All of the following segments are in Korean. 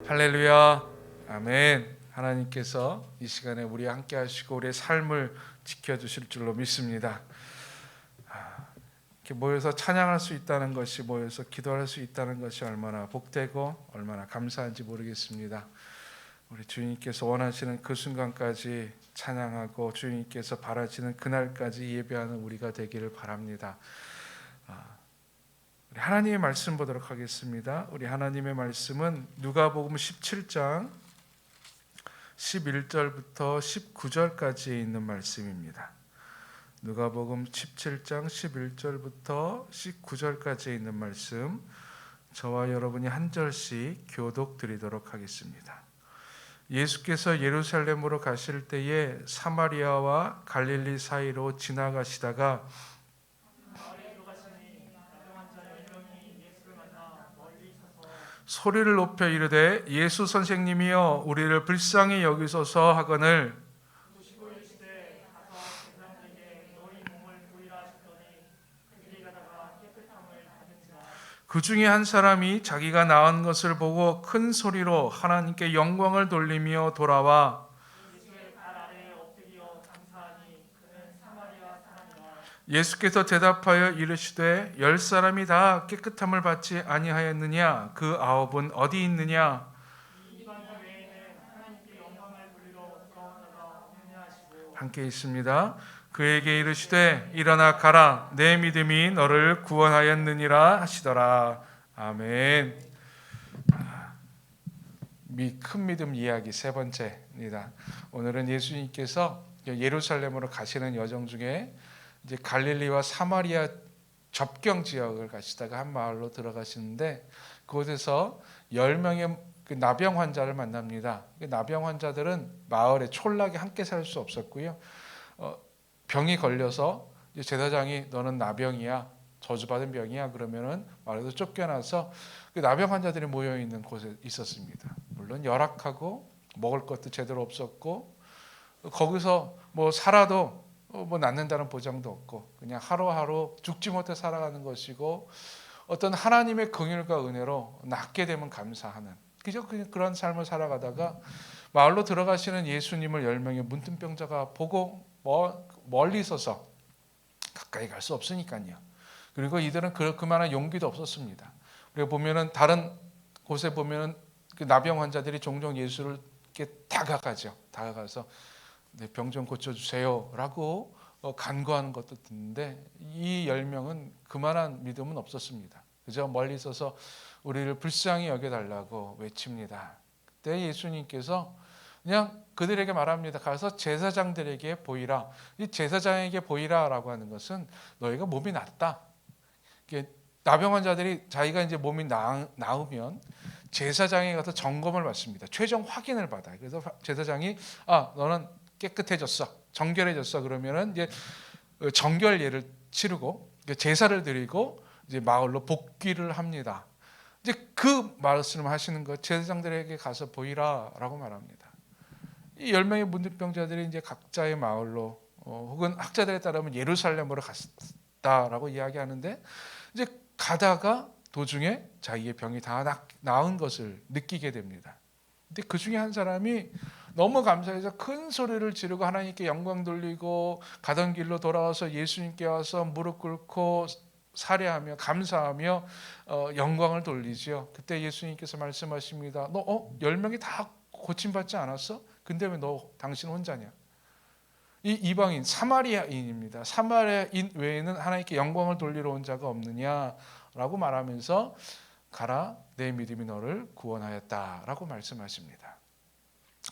할렐루야, 아멘. 하나님께서 이 시간에 우리와 함께 하시고 우리의 삶을 지켜주실 줄로 믿습니다. 이렇게 모여서 찬양할 수 있다는 것이, 모여서 기도할 수 있다는 것이 얼마나 복되고 얼마나 감사한지 모르겠습니다. 우리 주님께서 원하시는 그 순간까지 찬양하고 주님께서 바라시는 그날까지 예배하는 우리가 되기를 바랍니다. 우리 하나님의 말씀 보도록 하겠습니다. 우리 하나님의 말씀은 누가복음 17장 11절부터 19절까지 있는 말씀입니다. 누가복음 17장 11절부터 19절까지 있는 말씀, 저와 여러분이 한 절씩 교독 드리도록 하겠습니다. 예수께서 예루살렘으로 가실 때에 사마리아와 갈릴리 사이로 지나가시다가 소리를 높여 이르되 예수 선생님이여 우리를 불쌍히 여기소서 하거늘 그 중에 한 사람이 자기가 나은 것을 보고 큰 소리로 하나님께 영광을 돌리며 돌아와 예수께서 대답하여 이르시되 10사람이 다 깨끗함을 받지 아니하였느냐? 그 9은 어디 있느냐? 함께 있습니다. 그에게 이르시되 일어나 가라, 내 믿음이 너를 구원하였느니라 하시더라. 아멘. 큰 믿음 이야기 세 번째입니다. 오늘은 예수님께서 예루살렘으로 가시는 여정 중에 이제 갈릴리와 사마리아 접경 지역을 가시다가 한 마을로 들어가시는데 그곳에서 10명의 그 나병 환자를 만납니다. 나병 환자들은 마을에 촌락에 함께 살 수 없었고요. 병이 걸려서 제사장이 너는 나병이야, 저주받은 병이야 그러면은 마을에서 쫓겨나서 그 나병 환자들이 모여 있는 곳에 있었습니다. 물론 열악하고 먹을 것도 제대로 없었고 거기서 뭐 살아도 뭐 낫는다는 보장도 없고 그냥 하루하루 죽지 못해 살아가는 것이고 어떤 하나님의 긍휼과 은혜로 낫게 되면 감사하는 그저 그런 삶을 살아가다가 마을로 들어가시는 예수님을 10명의 문둥병자가 보고 멀리 서서 가까이 갈 수 없으니까요. 그리고 이들은 그만한 용기도 없었습니다. 그리고 보면은 다른 곳에 보면은 그 나병 환자들이 종종 예수를 이렇게 다가가서 병 좀 고쳐주세요 라고 간구하는 것도 듣는데 이 10명은 그만한 믿음은 없었습니다. 그저 멀리 서서 우리를 불쌍히 여겨달라고 외칩니다. 그때 예수님께서 그냥 그들에게 말합니다. 가서 제사장들에게 보이라. 이 제사장에게 보이라라고 하는 것은 너희가 몸이 낫다. 나병 환자들이 자기가 이제 몸이 나으면 제사장에 가서 점검을 받습니다. 최종 확인을 받아요. 그래서 제사장이 너는 깨끗해졌어, 정결해졌어 그러면은 이제 정결예를 치르고 제사를 드리고 이제 마을로 복귀를 합니다. 이제 그 말씀을 하시는 것, 제사장들에게 가서 보이라라고 말합니다. 이 10명의 문둥병자들이 이제 각자의 마을로 혹은 학자들에 따르면 예루살렘으로 갔다라고 이야기하는데 이제 가다가 도중에 자기의 병이 다 나은 것을 느끼게 됩니다. 근데 그 중에 한 사람이 너무 감사해서 큰 소리를 지르고 하나님께 영광 돌리고 가던 길로 돌아와서 예수님께 와서 무릎 꿇고 살해하며 감사하며 영광을 돌리지요. 그때 예수님께서 말씀하십니다. 너 10명이 다 고침받지 않았어? 근데 왜 당신 혼자냐? 이 이방인 사마리아인입니다. 사마리아인 외에는 하나님께 영광을 돌리러 온 자가 없느냐라고 말하면서 가라, 내 믿음이 너를 구원하였다라고 말씀하십니다.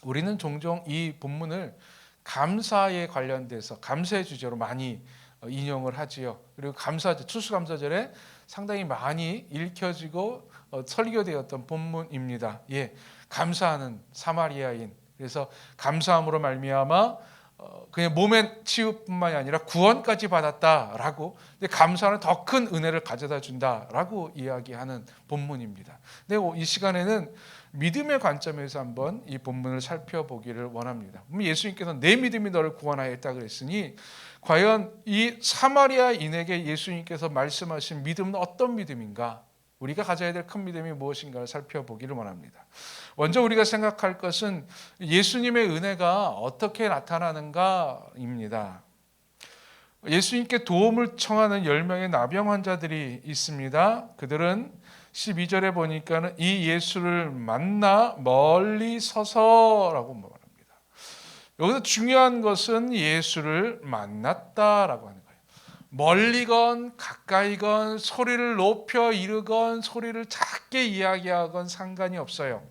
우리는 종종 이 본문을 감사에 관련돼서 감사의 주제로 많이 인용을 하지요. 그리고 추수감사절에 상당히 많이 읽혀지고 설교되었던 본문입니다. 감사하는 사마리아인. 그래서 감사함으로 말미암아 그냥 몸의 치유뿐만이 아니라 구원까지 받았다라고, 근데 감사는 더 큰 은혜를 가져다 준다라고 이야기하는 본문입니다. 근데 이 시간에는 믿음의 관점에서 한번 이 본문을 살펴보기를 원합니다. 예수님께서 내 믿음이 너를 구원하였다 그랬으니 과연 이 사마리아인에게 예수님께서 말씀하신 믿음은 어떤 믿음인가? 우리가 가져야 될 큰 믿음이 무엇인가를 살펴보기를 원합니다. 먼저 우리가 생각할 것은 예수님의 은혜가 어떻게 나타나는가입니다. 예수님께 도움을 청하는 10명의 나병 환자들이 있습니다. 그들은 12절에 보니까는 이 예수를 만나 멀리 서서라고 말합니다. 여기서 중요한 것은 예수를 만났다라고 하는 거예요. 멀리건 가까이건 소리를 높여 이르건 소리를 작게 이야기하건 상관이 없어요.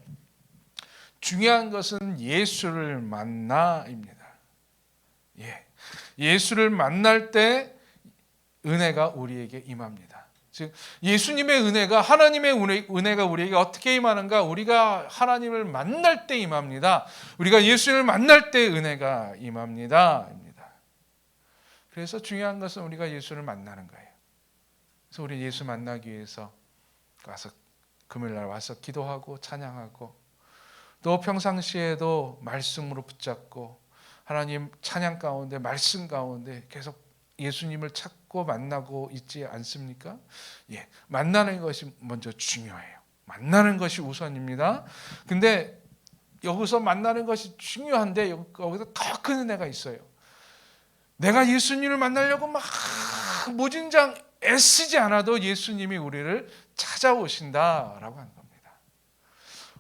중요한 것은 예수를 만나입니다. 예수를 만날 때 은혜가 우리에게 임합니다. 즉 예수님의 은혜가, 하나님의 은혜가 우리에게 어떻게 임하는가? 우리가 하나님을 만날 때 임합니다. 우리가 예수를 만날 때 은혜가 임합니다. 그래서 중요한 것은 우리가 예수를 만나는 거예요. 그래서 우리 예수 만나기 위해서 와서 금요일날 와서 기도하고 찬양하고, 또 평상시에도 말씀으로 붙잡고 하나님 찬양 가운데, 말씀 가운데 계속 예수님을 찾고 만나고 있지 않습니까? 만나는 것이 먼저 중요해요. 만나는 것이 우선입니다. 근데 여기서 만나는 것이 중요한데 여기서 더 큰 은혜가 있어요. 내가 예수님을 만나려고 막 무진장 애쓰지 않아도 예수님이 우리를 찾아오신다라고 하는 겁니다.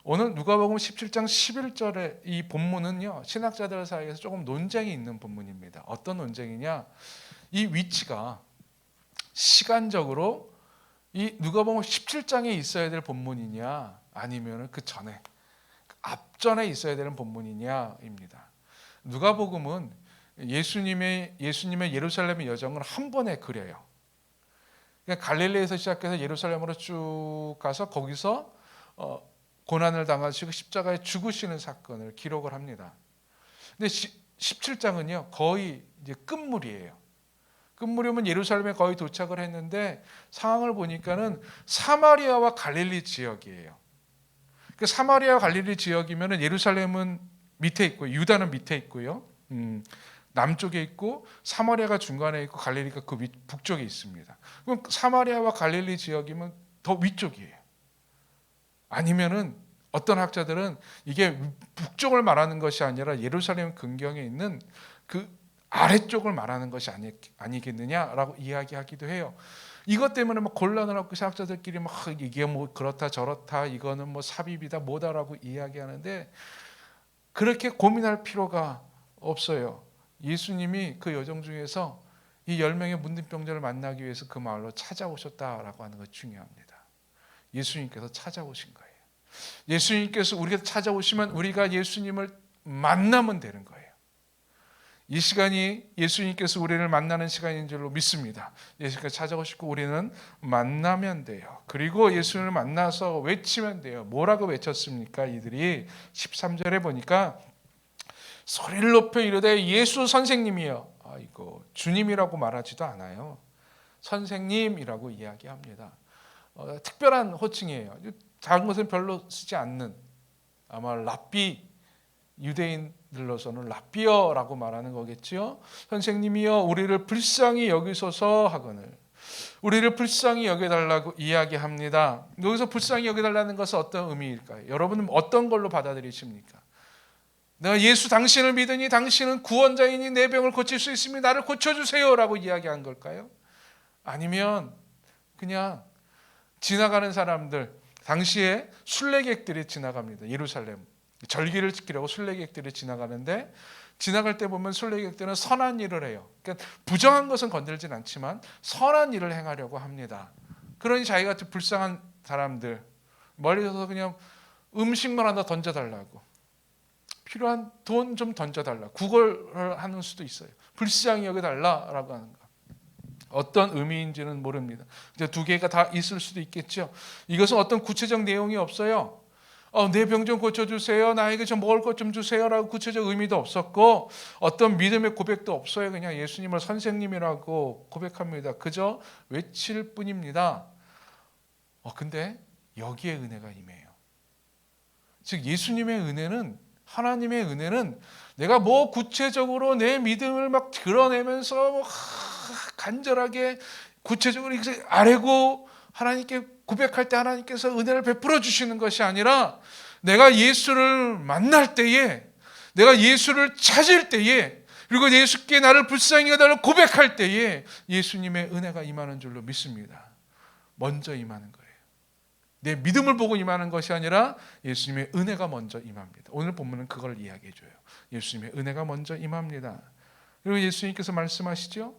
오늘 누가복음 17장 11절의 이 본문은요, 신학자들 사이에서 조금 논쟁이 있는 본문입니다. 어떤 논쟁이냐? 이 위치가 시간적으로 이 누가복음 17장에 있어야 될 본문이냐, 아니면 그 전에 앞전에 있어야 되는 본문이냐입니다. 누가복음은 예수님의 예루살렘의 여정을 한 번에 그려요. 그러니까 갈릴리에서 시작해서 예루살렘으로 쭉 가서 거기서 고난을 당하시고 십자가에 죽으시는 사건을 기록을 합니다. 근데 17장은요 거의 이제 끝물이에요. 끝물이면 예루살렘에 거의 도착을 했는데 상황을 보니까는 사마리아와 갈릴리 지역이에요. 그 사마리아와 갈릴리 지역이면은 예루살렘은 밑에 있고 유다는 밑에 있고요. 남쪽에 있고 사마리아가 중간에 있고 갈릴리가 그 북쪽에 있습니다. 그럼 사마리아와 갈릴리 지역이면 더 위쪽이에요. 아니면은 어떤 학자들은 이게 북쪽을 말하는 것이 아니라 예루살렘 근경에 있는 그 아래쪽을 말하는 것이 아니겠느냐라고 이야기하기도 해요. 이것 때문에 막 곤란을 하고 신학자들끼리 막 이게 뭐 그렇다 저렇다, 이거는 뭐 삽입이다 뭐다라고 이야기하는데 그렇게 고민할 필요가 없어요. 예수님이 그 여정 중에서 이 10명의 문둥병자를 만나기 위해서 그 마을로 찾아오셨다라고 하는 것이 중요합니다. 예수님께서 찾아오신 거예요. 예수님께서 우리가 찾아오시면 우리가 예수님을 만나면 되는 거예요. 이 시간이 예수님께서 우리를 만나는 시간인 줄로 믿습니다. 예수님께서 찾아오시고 우리는 만나면 돼요. 그리고 예수님을 만나서 외치면 돼요. 뭐라고 외쳤습니까? 이들이 13절에 보니까 소리를 높여 이르되 예수 선생님이여. 이거 주님이라고 말하지도 않아요. 선생님이라고 이야기합니다. 특별한 호칭이에요. 작은 것은 별로 쓰지 않는, 아마 랍비, 유대인들로서는 랍비어라고 말하는 거겠지요. 선생님이여 우리를 불쌍히 여기소서 하거늘 우리를 불쌍히 여겨달라고 이야기합니다. 여기서 불쌍히 여겨달라는 것은 어떤 의미일까요? 여러분은 어떤 걸로 받아들이십니까? 내가 예수 당신을 믿으니 당신은 구원자이니 내 병을 고칠 수 있으니 나를 고쳐주세요 라고 이야기한 걸까요? 아니면 그냥 지나가는 사람들, 당시에 순례객들이 지나갑니다. 예루살렘 절기를 지키려고 순례객들이 지나가는데 지나갈 때 보면 순례객들은 선한 일을 해요. 그러니까 부정한 것은 건들진 않지만 선한 일을 행하려고 합니다. 그러니 자기 같은 불쌍한 사람들 멀리서 그냥 음식만 하나 던져달라고, 필요한 돈 좀 던져달라, 구걸을 하는 수도 있어요. 불쌍히 여겨달라라고 하는 거. 어떤 의미인지는 모릅니다. 이제 두 개가 다 있을 수도 있겠죠. 이것은 어떤 구체적 내용이 없어요. 내 병 좀 고쳐주세요, 나에게 좀 먹을 것 좀 주세요라고 구체적 의미도 없었고 어떤 믿음의 고백도 없어요. 그냥 예수님을 선생님이라고 고백합니다. 그저 외칠 뿐입니다. 근데 여기에 은혜가 임해요. 즉 예수님의 은혜는, 하나님의 은혜는 내가 뭐 구체적으로 내 믿음을 막 드러내면서 뭐 간절하게 구체적으로 아뢰고 하나님께 고백할 때 하나님께서 은혜를 베풀어 주시는 것이 아니라 내가 예수를 만날 때에, 내가 예수를 찾을 때에, 그리고 예수께 나를 불쌍히 여달라고 고백할 때에 예수님의 은혜가 임하는 줄로 믿습니다. 먼저 임하는 거예요. 내 믿음을 보고 임하는 것이 아니라 예수님의 은혜가 먼저 임합니다. 오늘 본문은 그걸 이야기해 줘요. 예수님의 은혜가 먼저 임합니다. 그리고 예수님께서 말씀하시죠.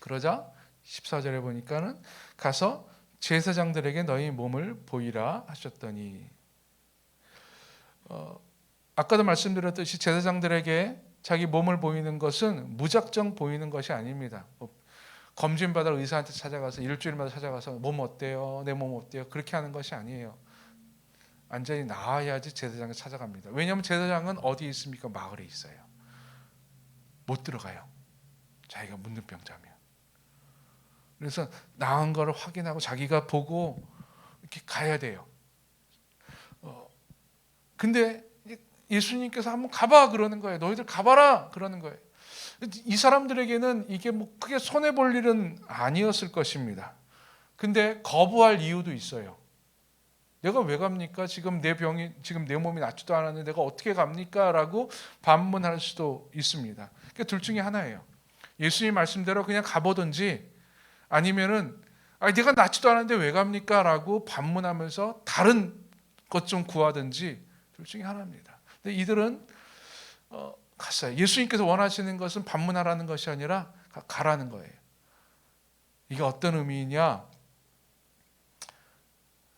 그러자 14절에 보니까는 가서 제사장들에게 너희 몸을 보이라 하셨더니, 아까도 말씀드렸듯이 제사장들에게 자기 몸을 보이는 것은 무작정 보이는 것이 아닙니다. 검진받을 의사한테 찾아가서 일주일마다 찾아가서 몸 어때요? 내 몸 어때요? 그렇게 하는 것이 아니에요. 완전히 나아야지 제사장을 찾아갑니다. 왜냐하면 제사장은 어디에 있습니까? 마을에 있어요. 못 들어가요. 자기가 문둥병자면. 그래서 나은 거를 확인하고 자기가 보고 이렇게 가야 돼요. 근데 예수님께서 한번 가봐 그러는 거예요. 너희들 가봐라 그러는 거예요. 이 사람들에게는 이게 뭐 크게 손해 볼 일은 아니었을 것입니다. 근데 거부할 이유도 있어요. 내가 왜 갑니까? 지금 내 몸이 낫지도 않았는데 내가 어떻게 갑니까? 라고 반문할 수도 있습니다. 그러니까 둘 중에 하나예요. 예수님 말씀대로 그냥 가보든지, 아니면은 내가 낫지도 않았는데 왜 갑니까? 라고 반문하면서 다른 것 좀 구하든지, 둘 중에 하나입니다. 근데 이들은 갔어요. 예수님께서 원하시는 것은 반문하라는 것이 아니라 가라는 거예요. 이게 어떤 의미냐?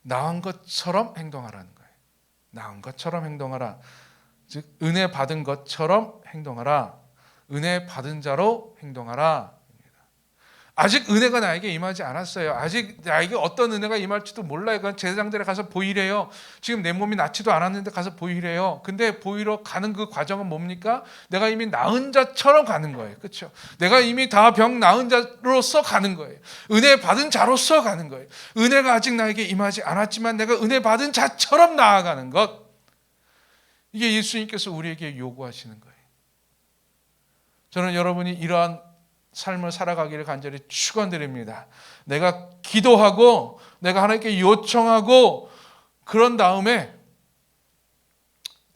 나은 것처럼 행동하라는 거예요. 나은 것처럼 행동하라. 즉 은혜 받은 것처럼 행동하라. 은혜 받은 자로 행동하라. 아직 은혜가 나에게 임하지 않았어요. 아직 나에게 어떤 은혜가 임할지도 몰라요. 그건 제사장들에 가서 보이래요. 지금 내 몸이 낫지도 않았는데 가서 보이래요. 근데 보이러 가는 그 과정은 뭡니까? 내가 이미 나은 자처럼 가는 거예요. 그렇죠? 내가 이미 다 병 나은 자로서 가는 거예요. 은혜 받은 자로서 가는 거예요. 은혜가 아직 나에게 임하지 않았지만 내가 은혜 받은 자처럼 나아가는 것. 이게 예수님께서 우리에게 요구하시는 거예요. 저는 여러분이 이러한 삶을 살아가기를 간절히 축원드립니다. 내가 기도하고 내가 하나님께 요청하고 그런 다음에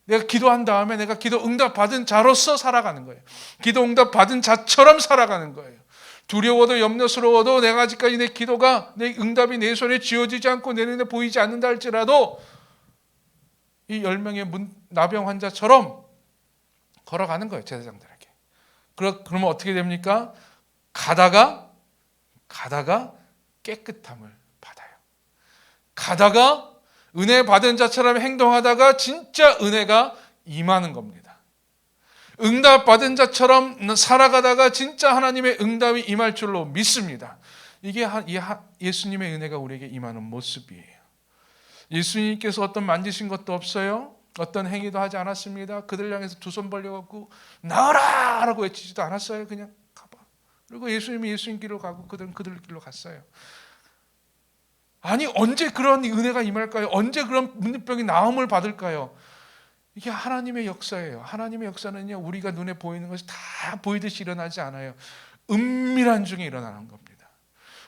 내가 기도한 다음에 내가 기도 응답 받은 자로서 살아가는 거예요. 기도 응답 받은 자처럼 살아가는 거예요. 두려워도 염려스러워도 내가 아직까지 내 기도가 내 응답이 내 손에 쥐어지지 않고 내 눈에 보이지 않는다 할지라도 이 10명의 나병 환자처럼 걸어가는 거예요. 제사장들에게. 그러면 어떻게 됩니까? 가다가 깨끗함을 받아요. 가다가 은혜 받은 자처럼 행동하다가 진짜 은혜가 임하는 겁니다. 응답 받은 자처럼 살아가다가 진짜 하나님의 응답이 임할 줄로 믿습니다. 이게 예수님의 은혜가 우리에게 임하는 모습이에요. 예수님께서 어떤 만지신 것도 없어요. 어떤 행위도 하지 않았습니다. 그들 향해서 두 손 벌려갖고 나와라! 라고 외치지도 않았어요. 그냥 가봐. 그리고 예수님이 예수님 길로 가고 그들은 그들 길로 갔어요. 아니 언제 그런 은혜가 임할까요? 언제 그런 문둥병이 나음을 받을까요? 이게 하나님의 역사예요. 하나님의 역사는요, 우리가 눈에 보이는 것이 다 보이듯이 일어나지 않아요. 은밀한 중에 일어나는 겁니다.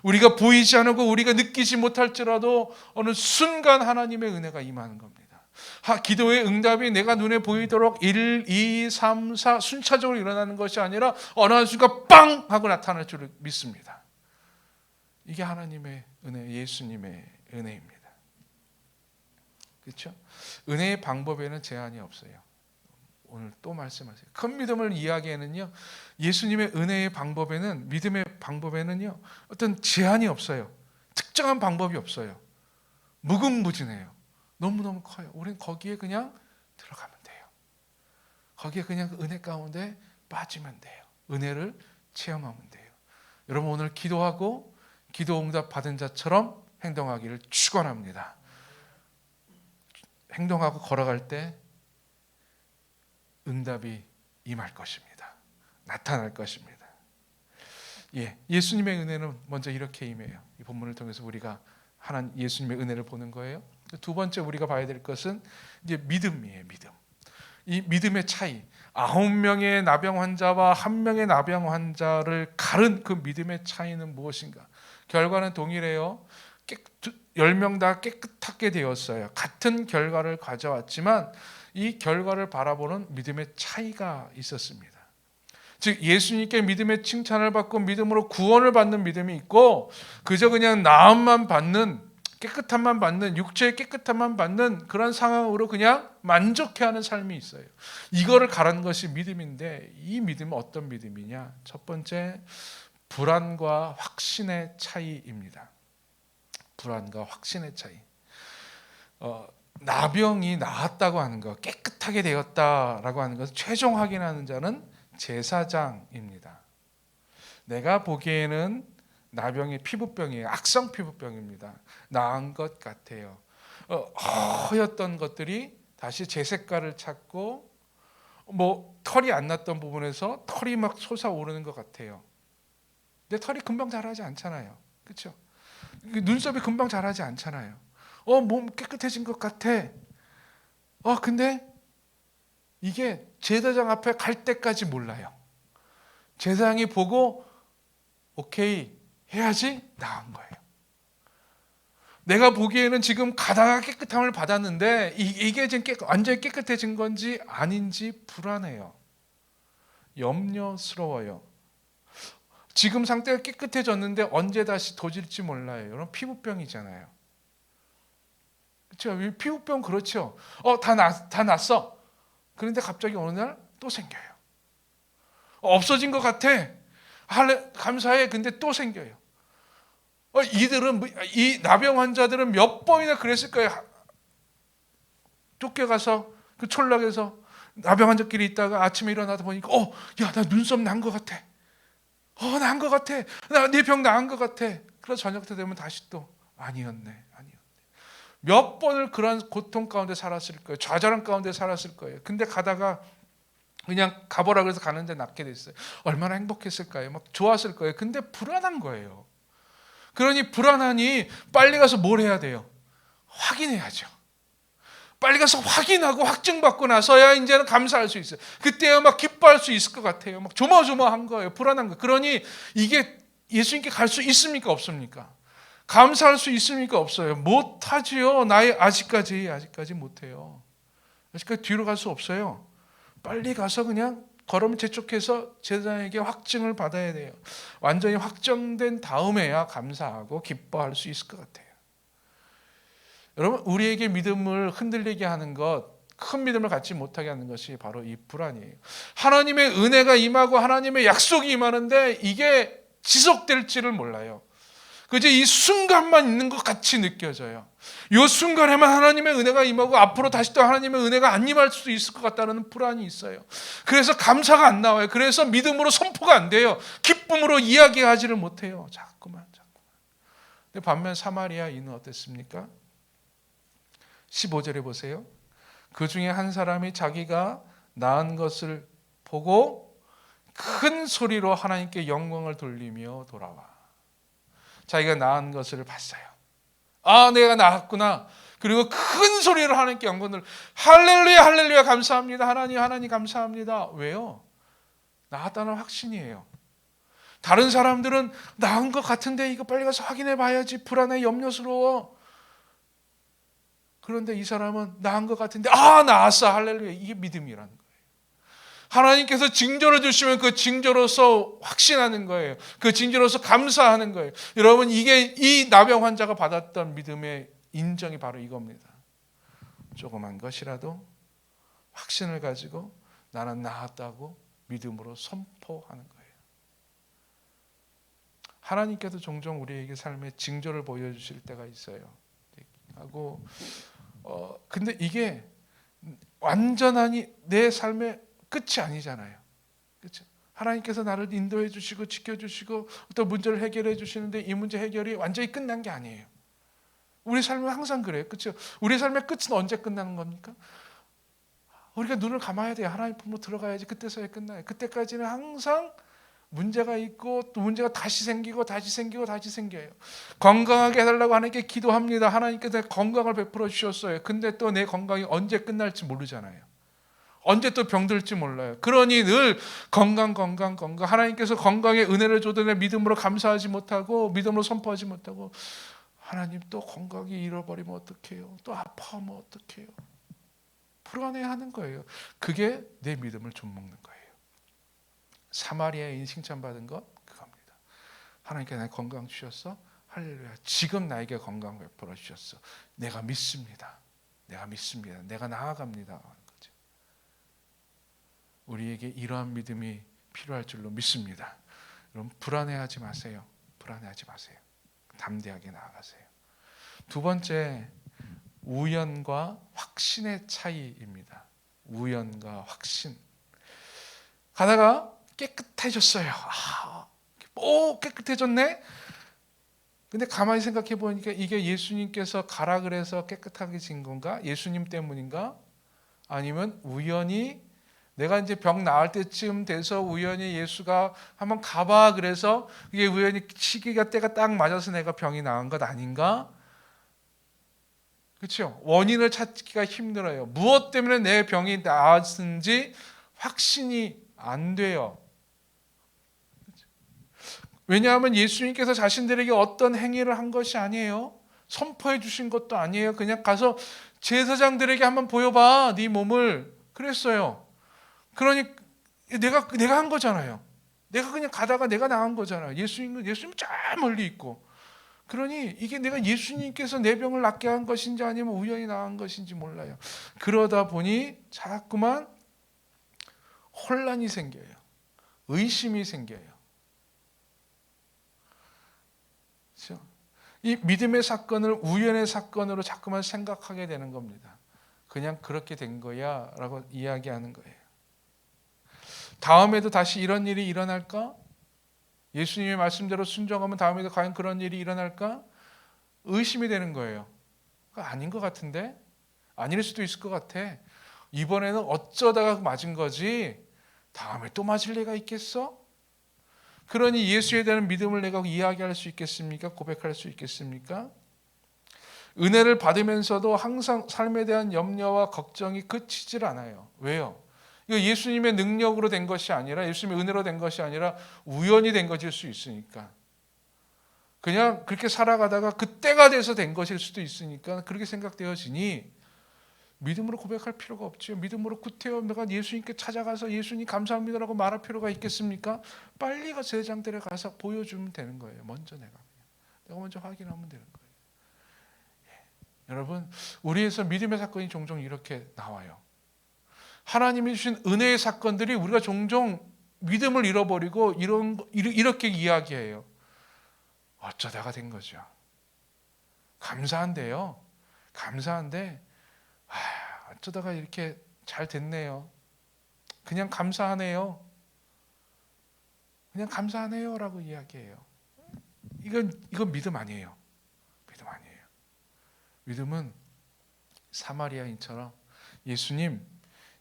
우리가 보이지 않고 우리가 느끼지 못할지라도 어느 순간 하나님의 은혜가 임하는 겁니다. 기도의 응답이 내가 눈에 보이도록 1, 2, 3, 4 순차적으로 일어나는 것이 아니라 어느 한 순간 빵! 하고 나타날 줄 믿습니다. 이게 하나님의 은혜, 예수님의 은혜입니다. 그렇죠? 은혜의 방법에는 제한이 없어요. 오늘 또 말씀하세요. 큰 믿음을 이야기에는요, 예수님의 은혜의 방법에는, 믿음의 방법에는요, 어떤 제한이 없어요. 특정한 방법이 없어요. 무궁무진해요. 너무너무 커요. 우리는 거기에 그냥 들어가면 돼요. 거기에 그냥 그 은혜 가운데 빠지면 돼요. 은혜를 체험하면 돼요. 여러분 오늘 기도하고 기도 응답 받은 자처럼 행동하기를 축원합니다. 행동하고 걸어갈 때 응답이 임할 것입니다. 나타날 것입니다. 예수님의 은혜는 먼저 이렇게 임해요. 이 본문을 통해서 우리가 하나님 예수님의 은혜를 보는 거예요. 두 번째 우리가 봐야 될 것은 이제 믿음이에요. 믿음. 이 믿음의 차이. 9명의 나병 환자와 1명의 나병 환자를 가른 그 믿음의 차이는 무엇인가? 결과는 동일해요. 10명 다 깨끗하게 되었어요. 같은 결과를 가져왔지만 이 결과를 바라보는 믿음의 차이가 있었습니다. 즉 예수님께 믿음의 칭찬을 받고 믿음으로 구원을 받는 믿음이 있고, 그저 그냥 나음만 받는, 깨끗함만 받는, 육체의 깨끗함만 받는 그런 상황으로 그냥 만족해하는 삶이 있어요. 이거를 가르는 것이 믿음인데, 이 믿음은 어떤 믿음이냐? 첫 번째, 불안과 확신의 차이입니다. 불안과 확신의 차이. 나병이 나았다고 하는 것, 깨끗하게 되었다라고 하는 것을 최종 확인하는 자는 제사장입니다. 내가 보기에는 나병이 피부병이에요. 악성 피부병입니다. 나은 것 같아요. 허였던 것들이 다시 제 색깔을 찾고, 털이 안 났던 부분에서 털이 막 솟아오르는 것 같아요. 근데 털이 금방 자라지 않잖아요. 그렇죠? 눈썹이 금방 자라지 않잖아요. 몸 깨끗해진 것 같아. 근데 이게 제사장 앞에 갈 때까지 몰라요. 제사장이 보고 오케이 해야지 나은 거예요. 내가 보기에는 지금 가다가 깨끗함을 받았는데 이게 지금 완전히 깨끗해진 건지 아닌지 불안해요. 염려스러워요. 지금 상태가 깨끗해졌는데 언제 다시 도질지 몰라요. 여러분 피부병이잖아요. 그렇죠? 피부병 그렇죠. 다 났어. 그런데 갑자기 어느 날 또 생겨요. 없어진 것 같아. 감사해. 근데 또 생겨요. 이 나병 환자들은 몇 번이나 그랬을 거예요. 쫓겨가서 그 촌락에서 나병 환자끼리 있다가 아침에 일어나다 보니까 야, 나 눈썹 난 것 같아. 난 것 같아. 내 병 나은 것 같아. 그래서 저녁 때 되면 다시 또 아니었네. 몇 번을 그런 고통 가운데 살았을 거예요. 좌절한 가운데 살았을 거예요. 근데 가다가 그냥 가보라 그래서 가는데 낫게 됐어요. 얼마나 행복했을까요? 막 좋았을 거예요. 근데 불안한 거예요. 그러니 불안하니 빨리 가서 뭘 해야 돼요? 확인해야죠. 빨리 가서 확인하고 확증받고 나서야 이제는 감사할 수 있어요. 그때야 막 기뻐할 수 있을 것 같아요. 막 조마조마한 거예요. 불안한 거. 그러니 이게 예수님께 갈 수 있습니까? 없습니까? 감사할 수 있습니까? 없어요. 못하지요. 아직까지 못해요. 아직까지 뒤로 갈 수 없어요. 빨리 가서 그냥 걸음을 재촉해서 제사장에게 확증을 받아야 돼요. 완전히 확정된 다음에야 감사하고 기뻐할 수 있을 것 같아요. 여러분, 우리에게 믿음을 흔들리게 하는 것, 큰 믿음을 갖지 못하게 하는 것이 바로 이 불안이에요. 하나님의 은혜가 임하고 하나님의 약속이 임하는데 이게 지속될지를 몰라요. 그저 이 순간만 있는 것 같이 느껴져요. 이 순간에만 하나님의 은혜가 임하고 앞으로 다시 또 하나님의 은혜가 안 임할 수도 있을 것 같다는 불안이 있어요. 그래서 감사가 안 나와요. 그래서 믿음으로 선포가 안 돼요. 기쁨으로 이야기하지를 못해요. 자꾸만. 근데 반면 사마리아인은 어땠습니까? 15절에 보세요. 그 중에 한 사람이 자기가 낳은 것을 보고 큰 소리로 하나님께 영광을 돌리며 돌아와. 자기가 낳은 것을 봤어요. 내가 낳았구나. 그리고 큰 소리로 하나님께 영광을, 할렐루야 할렐루야 감사합니다. 하나님 감사합니다. 왜요? 낳았다는 확신이에요. 다른 사람들은 낳은 것 같은데 이거 빨리 가서 확인해 봐야지. 불안해, 염려스러워. 그런데 이 사람은 낳은 것 같은데 낳았어. 할렐루야. 이게 믿음이라는 거예요. 하나님께서 징조를 주시면 그 징조로서 확신하는 거예요. 그 징조로서 감사하는 거예요. 여러분, 이게 이 나병 환자가 받았던 믿음의 인정이 바로 이겁니다. 조그만 것이라도 확신을 가지고 나는 나았다고 믿음으로 선포하는 거예요. 하나님께서 종종 우리에게 삶의 징조를 보여주실 때가 있어요. 근데 이게 완전하니 내 삶의 끝이 아니잖아요. 그렇죠? 하나님께서 나를 인도해 주시고 지켜주시고 또 문제를 해결해 주시는데 이 문제 해결이 완전히 끝난 게 아니에요. 우리 삶은 항상 그래요. 그렇죠? 우리 삶의 끝은 언제 끝나는 겁니까? 우리가 눈을 감아야 돼요. 하나님 품으로 들어가야지 그때서야 끝나요. 그때까지는 항상 문제가 있고 또 문제가 다시 생기고 생겨요. 건강하게 해달라고 하나님께 기도합니다. 하나님께서 건강을 베풀어 주셨어요. 근데 또 내 건강이 언제 끝날지 모르잖아요. 언제 또 병들지 몰라요. 그러니 늘 건강. 하나님께서 건강에 은혜를 줘도 내 믿음으로 감사하지 못하고 믿음으로 선포하지 못하고 하나님 또 건강이 잃어버리면 어떡해요? 또 아파하면 어떡해요? 불안해하는 거예요. 그게 내 믿음을 좀먹는 거예요. 사마리아인 칭찬받은 것 그겁니다. 하나님께 나의 건강 주셨어? 할렐루야. 지금 나에게 건강 베풀어 주셨어. 내가 믿습니다. 내가 믿습니다. 내가 나아갑니다. 하는 거죠. 우리에게 이러한 믿음이 필요할 줄로 믿습니다. 여러분 불안해하지 마세요. 불안해하지 마세요. 담대하게 나아가세요. 두 번째, 우연과 확신의 차이입니다. 우연과 확신. 가다가 깨끗해졌어요. 오, 깨끗해졌네. 근데 가만히 생각해 보니까 이게 예수님께서 가라 그래서 깨끗하게 진 건가? 예수님 때문인가? 아니면 우연히 내가 이제 병 나을 때쯤 돼서 우연히 예수가 한번 가봐 그래서 이게 우연히 시기가 때가 딱 맞아서 내가 병이 나은 것 아닌가? 그렇죠? 원인을 찾기가 힘들어요. 무엇 때문에 내 병이 나았는지 확신이 안 돼요. 왜냐하면 예수님께서 자신들에게 어떤 행위를 한 것이 아니에요. 선포해 주신 것도 아니에요. 그냥 가서 제사장들에게 한번 보여봐, 네 몸을. 그랬어요. 그러니 내가 한 거잖아요. 내가 그냥 가다가 내가 나은 거잖아요. 예수님 저 멀리 있고. 그러니 이게 내가 예수님께서 내 병을 낫게 한 것인지 아니면 우연히 나은 것인지 몰라요. 그러다 보니 자꾸만 혼란이 생겨요. 의심이 생겨요. 그렇죠? 이 믿음의 사건을 우연의 사건으로 자꾸만 생각하게 되는 겁니다. 그냥 그렇게 된 거야 라고 이야기하는 거예요. 다음에도 다시 이런 일이 일어날까? 예수님의 말씀대로 순종하면 다음에도 과연 그런 일이 일어날까? 의심이 되는 거예요. 아닌 것 같은데? 아닐 수도 있을 것 같아. 이번에는 어쩌다가 맞은 거지 다음에 또 맞을 리가 있겠어? 그러니 예수에 대한 믿음을 내가 이야기할 수 있겠습니까? 고백할 수 있겠습니까? 은혜를 받으면서도 항상 삶에 대한 염려와 걱정이 그치질 않아요. 왜요? 이거 예수님의 능력으로 된 것이 아니라 예수님의 은혜로 된 것이 아니라 우연히 된 것일 수 있으니까. 그냥 그렇게 살아가다가 그때가 돼서 된 것일 수도 있으니까 그렇게 생각되어지니 믿음으로 고백할 필요가 없죠. 믿음으로 구태여 내가 예수님께 찾아가서 예수님 감사합니다라고 말할 필요가 있겠습니까? 빨리 가 제사장들에 가서 보여주면 되는 거예요. 먼저 내가 먼저 확인하면 되는 거예요. 여러분, 우리에서 믿음의 사건이 종종 이렇게 나와요. 하나님이 주신 은혜의 사건들이 우리가 종종 믿음을 잃어버리고 이렇게 이야기해요. 어쩌다가 된 거죠. 감사한데요. 감사한데 어쩌다가 이렇게 잘 됐네요. 그냥 감사하네요. 그냥 감사하네요 라고 이야기해요. 이건 믿음 아니에요. 믿음 아니에요. 믿음은 사마리아인처럼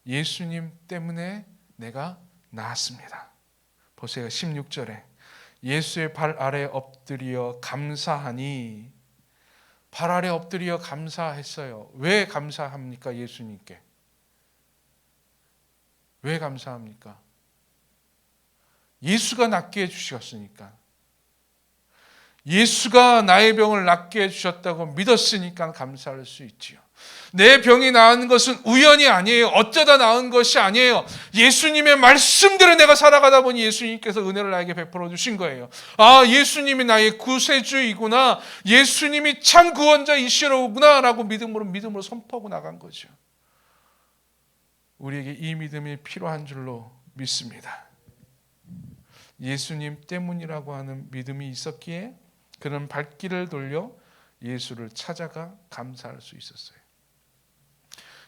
예수님 때문에 내가 나았습니다. 보세요. 16절에 예수의 발 아래 엎드려 감사하니, 발 아래 엎드려 감사했어요. 왜 감사합니까? 예수님께. 왜 감사합니까? 예수가 낫게 해주셨으니까. 예수가 나의 병을 낫게 해주셨다고 믿었으니까 감사할 수 있지요. 내 병이 나은 것은 우연이 아니에요. 어쩌다 나은 것이 아니에요. 예수님의 말씀대로 내가 살아가다 보니 예수님께서 은혜를 나에게 베풀어 주신 거예요. 예수님이 나의 구세주이구나. 예수님이 참 구원자이시로구나 라고 믿음으로 선포하고 나간 거죠. 우리에게 이 믿음이 필요한 줄로 믿습니다. 예수님 때문이라고 하는 믿음이 있었기에 그런 발길을 돌려 예수를 찾아가 감사할 수 있었어요.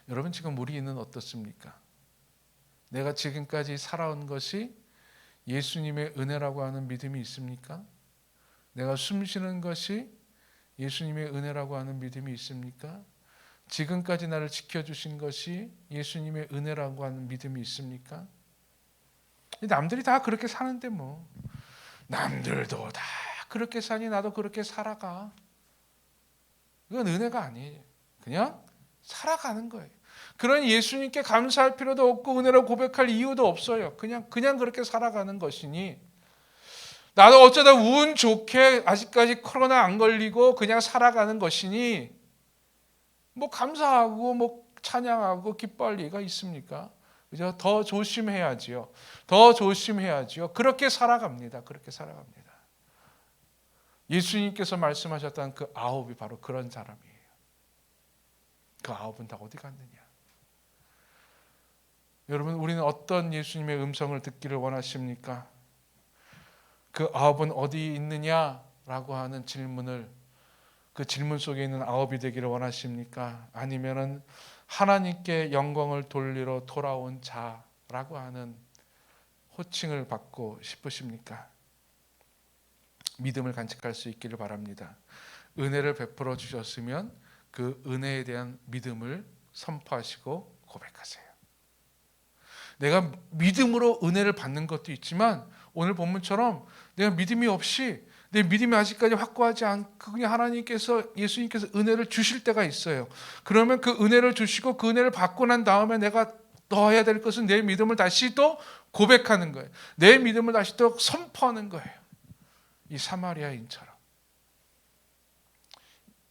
여러분, 지금 우리는 어떻습니까? 내가 지금까지 살아온 것이 예수님의 은혜라고 하는 믿음이 있습니까? 내가 숨쉬는 것이 예수님의 은혜라고 하는 믿음이 있습니까? 지금까지 나를 지켜주신 것이 예수님의 은혜라고 하는 믿음이 있습니까? 남들이 다 그렇게 사는데 남들도 다 그렇게 사니 나도 그렇게 살아가. 이건 은혜가 아니에요. 그냥 살아가는 거예요. 그러니 예수님께 감사할 필요도 없고 은혜라고 고백할 이유도 없어요. 그냥 그렇게 살아가는 것이니 나도 어쩌다 운 좋게 아직까지 코로나 안 걸리고 그냥 살아가는 것이니 뭐 감사하고 뭐 찬양하고 기뻐할 리가 있습니까? 그죠? 더 조심해야지요. 더 조심해야지요. 그렇게 살아갑니다. 그렇게 살아갑니다. 예수님께서 말씀하셨던 그 9이 바로 그런 사람이에요. 그 9은 다 어디 갔느냐? 여러분, 우리는 어떤 예수님의 음성을 듣기를 원하십니까? 그 9은 어디 있느냐라고 하는 질문을, 그 질문 속에 있는 9이 되기를 원하십니까? 아니면은 하나님께 영광을 돌리러 돌아온 자라고 하는 호칭을 받고 싶으십니까? 믿음을 간직할 수 있기를 바랍니다. 은혜를 베풀어 주셨으면 그 은혜에 대한 믿음을 선포하시고 고백하세요. 내가 믿음으로 은혜를 받는 것도 있지만 오늘 본문처럼 내가 믿음이 없이, 내 믿음이 아직까지 확고하지 않고 그냥 하나님께서, 예수님께서 은혜를 주실 때가 있어요. 그러면 그 은혜를 주시고 그 은혜를 받고 난 다음에 내가 더 해야 될 것은 내 믿음을 다시 또 고백하는 거예요. 내 믿음을 다시 또 선포하는 거예요. 이 사마리아인처럼.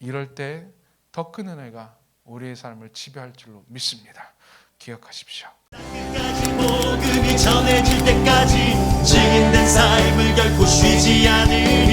이럴 때 더 큰 은혜가 우리의 삶을 지배할 줄로 믿습니다. 기억하십시오. 끝까지 복음이 전해질 때까지 증인된 삶을 결코 쉬지 않을